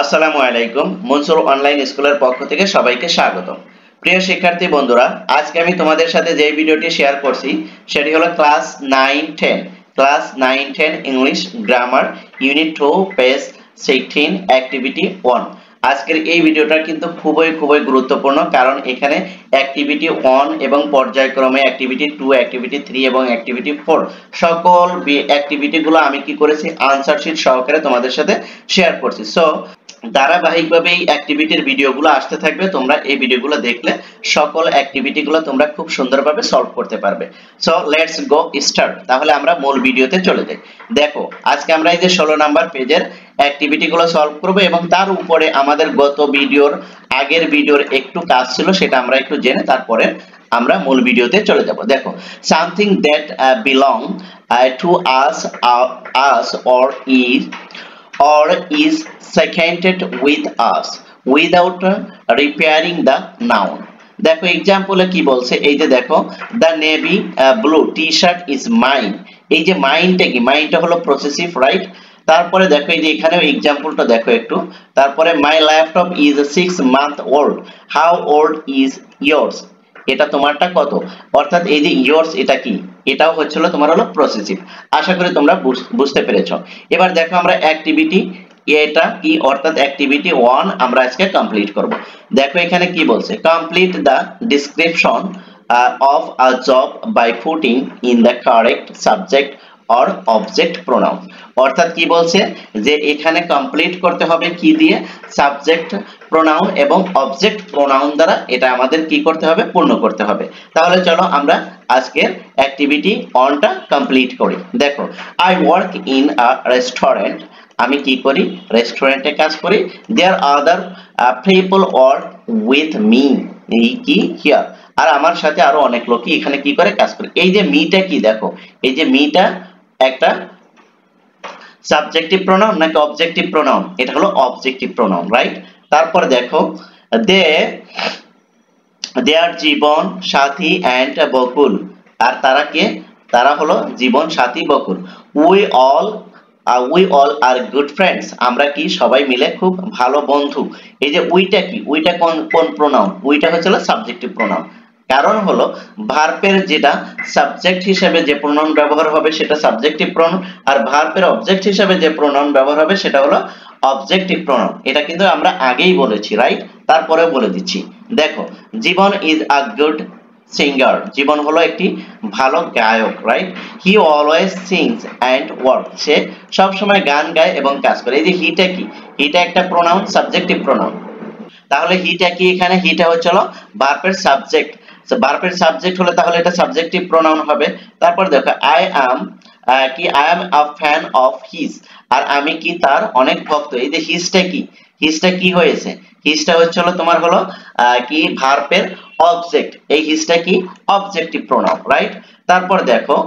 আসসালামু আলাইকুম। মনসুর অনলাইন স্কুলের পক্ষ থেকে সবাইকে স্বাগতম। প্রিয় শিক্ষার্থী বন্ধুরা, আজকে আমি তোমাদের সাথে যে ভিডিওটি শেয়ার করছি সেটি হলো class 9-10 English grammar unit 2 page 16 activity 1। আজকের এই ভিডিওটা কিন্তু খুবই গুরুত্বপূর্ণ, কারণ এখানে অ্যাক্টিভিটি 1 এবং পর্যায়ক্রমে অ্যাক্টিভিটি 2, অ্যাক্টিভিটি 3 এবং অ্যাক্টিভিটি 4 সকল অ্যাক্টিভিটিগুলো আমি কি করেছি আনসার শীট সহকারে তোমাদের সাথে শেয়ার করছি। সো ধারাবাহিকভাবে এই অ্যাক্টিভিটির ভিডিওগুলো আসতে থাকবে। তোমরা এই ভিডিওগুলো দেখলে সকল অ্যাক্টিভিটিগুলো তোমরা খুব সুন্দরভাবে সলভ করতে পারবে। So let's go start. তাহলে আমরা মূল ভিডিওতে চলে যাই। দেখো, আজকে আমরা এই যে 16 নাম্বার পেজের অ্যাক্টিভিটিগুলো সলভ করব এবং তার উপরে আমাদের গত ভিডিওর আগের ভিডিওর একটু কাজ ছিল, সেটা আমরা একটু জেনে তারপরে আমরা মূল ভিডিওতে চলে যাব। দেখো, something that belong to us or is seconded with us without repairing the noun। দেখো এক্সাম্পলে কি বলছে, এই যে দেখো the navy blue t-shirt is mine। এই যে মাইনটা কি, মাইনটা হলো পসেসিভ, রাইট? তারপরে দেখো এই যে এখানেও এক্সাম্পলটা দেখো একটু। তারপরে my laptop is 6 month old, how old is yours? এটা তোমারটা কত, অর্থাৎ এই যে yours এটা কি, এটাও হচ্ছিল তোমার হলো পসেসিভ। আশা করি তোমরা বুঝতে পেরেছো। এবার দেখো আমরা অ্যাক্টিভিটি এটা কি, অর্থাৎ অ্যাক্টিভিটি 1 আমরা আজকে কমপ্লিট করব। দেখো এখানে কি বলছে, complete the description of a job by putting in the correct subject or object pronoun. অর্থাৎ কি বলছে যে এখানে কমপ্লিট করতে হবে কি দিয়ে, সাবজেক্ট প্রোনাউন এবং অবজেক্ট প্রোনাউন দ্বারা এটা আমাদের কি করতে হবে, পূর্ণ করতে হবে। তাহলে চলো আমরা আজকের অ্যাক্টিভিটি 1টা কমপ্লিট করি। দেখো, I work in a restaurant. আমি কি করি, রেস্টুরেন্টে কাজ করি। There other people work with me কি হিয়ার। আর আমার সাথে আরো অনেক লোকই এখানে কি করে, কাজ করে। এই যে মিটা কি, দেখো এই যে মিটা একটা সাবজেক্টিভ প্রোনাউন নাকি অবজেক্টিভ প্রোনাউন? এটা হলো অবজেক্টিভ প্রোনাউন, রাইট? তারপর দেখো দেয়ার জীবন সাথী এন্ড বকুল। আর তারা কে, তারা হলো Jibon Sathi Bakul. We all are good friends. আমরা কি সবাই মিলে খুব ভালো বন্ধু। এই যে উইটা কি, উইটা কোন প্রোনাউন? উইটা হচ্ছে সাবজেক্টিভ প্রোনাউন। কারণ হলো ভার্বের যেটা সাবজেক্ট হিসেবে যে প্রোনাউন ব্যবহার হবে সেটা সাবজেক্টিভ প্রোনাউন, আর ভার্বের অবজেক্ট হিসেবে যে প্রোনাউন ব্যবহার হবে সেটা হলো অবজেক্টিভ প্রোনাউন। এটা কিন্তু আমরা আগেই বলেছি, রাইট? তারপরেও বলে দিচ্ছি। দেখো, Jibon is a good singer. জীবন হলো একটি ভালো গায়ক, right? He always sings and work. সে সব সময় গান গায় এবং কাজ করে। এই যে হিটা কি, হিটা একটা প্রোনাউন, সাবজেক্টিভ প্রোনাউন। তাহলে হিটা কি, এখানে হিটা হচ্ছে ভার্বের সাবজেক্ট। ভার্বের সাবজেক্ট হলে তাহলে এটা সাবজেক্টিভ প্রোনাউন হবে। তারপর দেখো I am a fan of his. আর আমি কি তার অনেক ভক্ত। এই যে হিজটা কি, হিজটা কি হয়েছে, হিজটা হচ্ছে তোমার হলো কি ভার্বের অবজেক্ট। এই হিজটা কি, অবজেক্টিভ প্রোনাউন, রাইট? তারপর দেখো,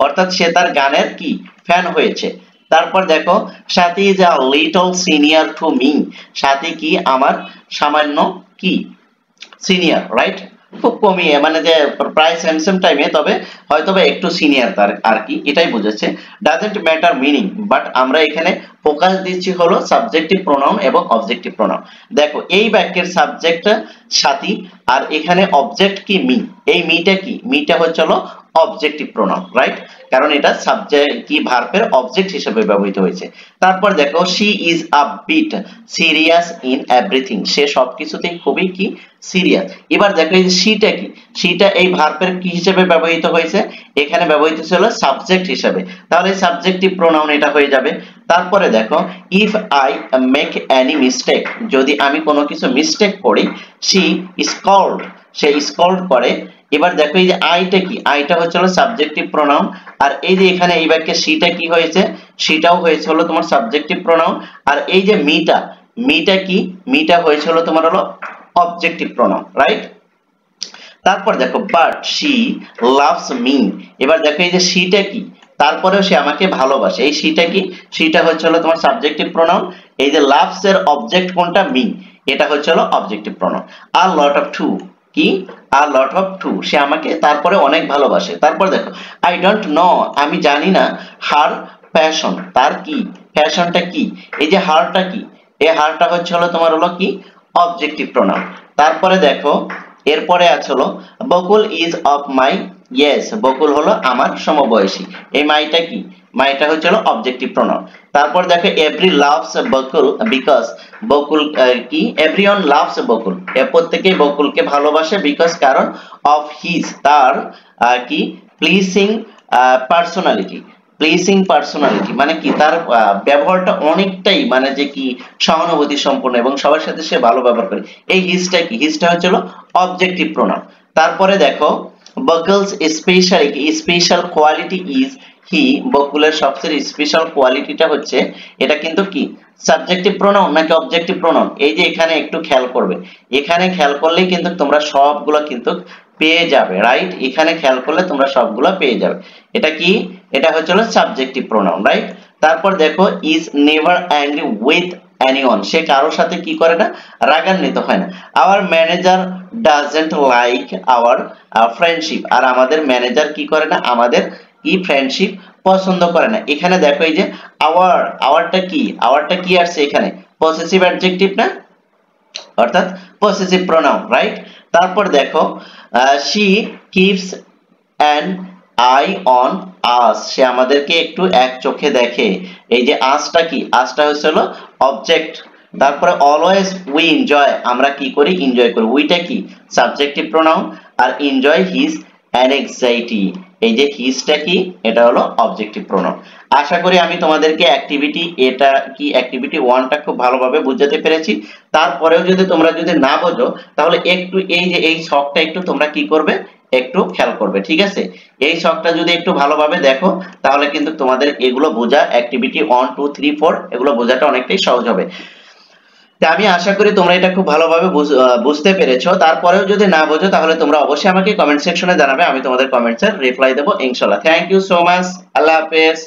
অর্থাৎ সে তার গানের কি ফ্যান হয়েছে। তারপর দেখো, সাথী is a little senior to me. সাথী কি আমার সামান্য কি সিনিয়র, রাইট? খুব কমিয়ে, মানে যে প্রায় সেম সেম টাইমে, তবে হয়তো একটু সিনিয়র তার আর কি, এটাই বুঝেছে। ডাজন্ট ম্যাটার মিনিং, বাট আমরা এখানে ফোকাস দিচ্ছি হলো সাবজেক্টিভ প্রোনাউন এবং অবজেক্টিভ প্রোনাউন। দেখো এই বাক্যের সাবজেক্ট সাথী আর এখানে অবজেক্ট কি মি। এই মিটা কি, মিটা হচ্ছে অবজেক্টিভ প্রোনাউন, রাইট? কারণ এটা সাবজেক্ট কি ভার্বের অবজেক্ট হিসেবে ব্যবহৃত হয়েছে। তারপর দেখো, she is a bit serious in everything. সে সবকিছুতেই খুবই কি সিরিয়াস। এবার দেখো এই যে সিটা কি, সিটা এই ভার্বের কি হিসেবে ব্যবহৃত হয়েছে, এখানে ব্যবহৃত ছিল সাবজেক্ট হিসেবে। তাহলে সাবজেক্টিভ প্রোনাউন এটা হয়ে যাবে। তারপরে দেখো, if I make any mistake. যদি আমি কোনো কিছু মিস্টেক করি, শি স্কল্ড। সে স্কল্ড করে। এবার দেখো এই যে আইটা কি, আইটা হচ্ছে সাবজেক্টিভ প্রোনাউন। আর এই যে এখানে এই বাক্যে সিটা কি হয়েছে, সেটাও হয়েছে তোমার সাবজেক্টিভ প্রোনাউন। আর এই যে মিটা, মিটা কি, মিটা হয়েছে তোমার অবজেক্টিভ প্রোনাউন, রাইট? তারপর দেখো, বাট শি লাভস মি। এবার দেখো এই যে সিটা কি, তারপরেও সে আমাকে ভালোবাসে। এই সিটা কি, সিটা হচ্ছে তোমার সাবজেক্টিভ প্রোনাউন। এই যে লাভস এর অবজেক্ট কোনটা, মি, এটা হচ্ছে অবজেক্টিভ প্রোনাউন। আর লট অফ টু কি, আর লট অফ টু, সে আমাকে তারপরে অনেক ভালোবাসে। তারপর দেখো, আই ডোন্ট নো, আমি জানি না, হার প্যাশন, তার কি, প্যাশনটা কি। এই যে হারটা কি, এই হারটা হচ্ছে হলো তোমার হলো কি অবজেক্টিভ প্রোনাউন। তারপরে দেখো এরপরে আছে হলো বকুল ইজ অফ মাই, ইয়েস বকুল হলো আমার সমবয়সী। এই মাইটা কি, মাইটা হচ্ছে হলো অবজেক্টিভ প্রোনাউন। তারপর দেখো এভরি লাভস বকুল বিকজ, বকুল কি এভরিওয়ান লাভস বকুল, প্রত্যেকেই বকুলকে ভালোবাসে, বিকজ কারণ অফ হিজ তার কি প্লিজিং পার্সোনালিটি, প্লেসিং পার্সোনালিটি মানে কি তার ব্যবহারটা অনেকটাই মানে যে কি সহানুভূতি সম্পন্ন এবং সবার সাথে সে ভালো ব্যবহার করে। এই হিজটা কি, হিজটা হচ্ছে অবজেক্টিভ প্রোনাউন। তারপরে দেখো বকুলস স্পেশাল কোয়ালিটি ইজ হি, বকুলের সবচেয়ে স্পেশাল কোয়ালিটিটা হচ্ছে, এটা কিন্তু কি সাবজেক্টিভ প্রোনাউন নাকি অবজেক্টিভ প্রোনাউন, এই যে এখানে একটু খেয়াল করবে, এখানে খেয়াল করলেই কিন্তু তোমরা সবগুলো কিন্তু পেয়ে যাবে, রাইট, এখানে খেয়াল করলে তোমরা সবগুলো পেয়ে যাবে। এটা কি, এটা হচ্ছে সাবজেক্টিভ প্রোনাউন, রাইট। তারপর দেখো is never angry with anyone, সে কারোর সাথে কি করে না, রাগান্বিত হয় না। Our manager doesn't like our friendship, আর আমাদের ম্যানেজার কি করে না, আমাদের কি ফ্রেন্ডশিপ পছন্দ করে না। এখানে দেখো এই যে আওয়ার, আওয়ারটা কি আসছে এখানে, পসেসিভ অ্যাডজেক্টিভ না, অর্থাৎ পসেসিভ প্রোনাউন, রাইট। তারপর দেখো she keeps an eye on us, সে আমাদেরকে একটু এক চোখে দেখে। এই যে আসটা কি, আসটা হচ্ছে হলো অবজেক্ট। তারপরে অলওয়েজ উই এনজয়, আমরা কি করি, এনজয় করি। উইটা কি সাবজেক্টিভ প্রোনাউন, আর এনজয় হিজ অ্যাংজাইটি, এই যে হিজটা কি, এটা হলো অবজেক্টিভ প্রোনাউন। আশা করি আমি তোমাদেরকে অ্যাক্টিভিটি, এটা কি অ্যাক্টিভিটি 1টা খুব ভালোভাবে বুঝাতে পেরেছি। তারপরেও যদি তোমরা যদি না বোঝো তাহলে একটু এই যে এই ছকটা একটু তোমরা কি করবে, একটু খেয়াল করবে, ঠিক আছে। এই ছকটা যদি একটু ভালোভাবে দেখো তাহলে কিন্তু তোমাদের এগুলো বোঝা, অ্যাক্টিভিটি 1 2 3 4 এগুলো বোঝাটা অনেকটাই সহজ হবে। আমি আশা করি তোমরা এটা খুব ভালোভাবে বুঝতে পেরেছো। তারপরেও যদি না বোঝো তাহলে তোমরা অবশ্যই আমাকে কমেন্ট সেকশনে জানাবে, আমি তোমাদের কমেন্টসের রিপ্লাই দেবো ইনশাআল্লাহ। থ্যাংক ইউ সো মাচ, আল্লাহ হাফেজ।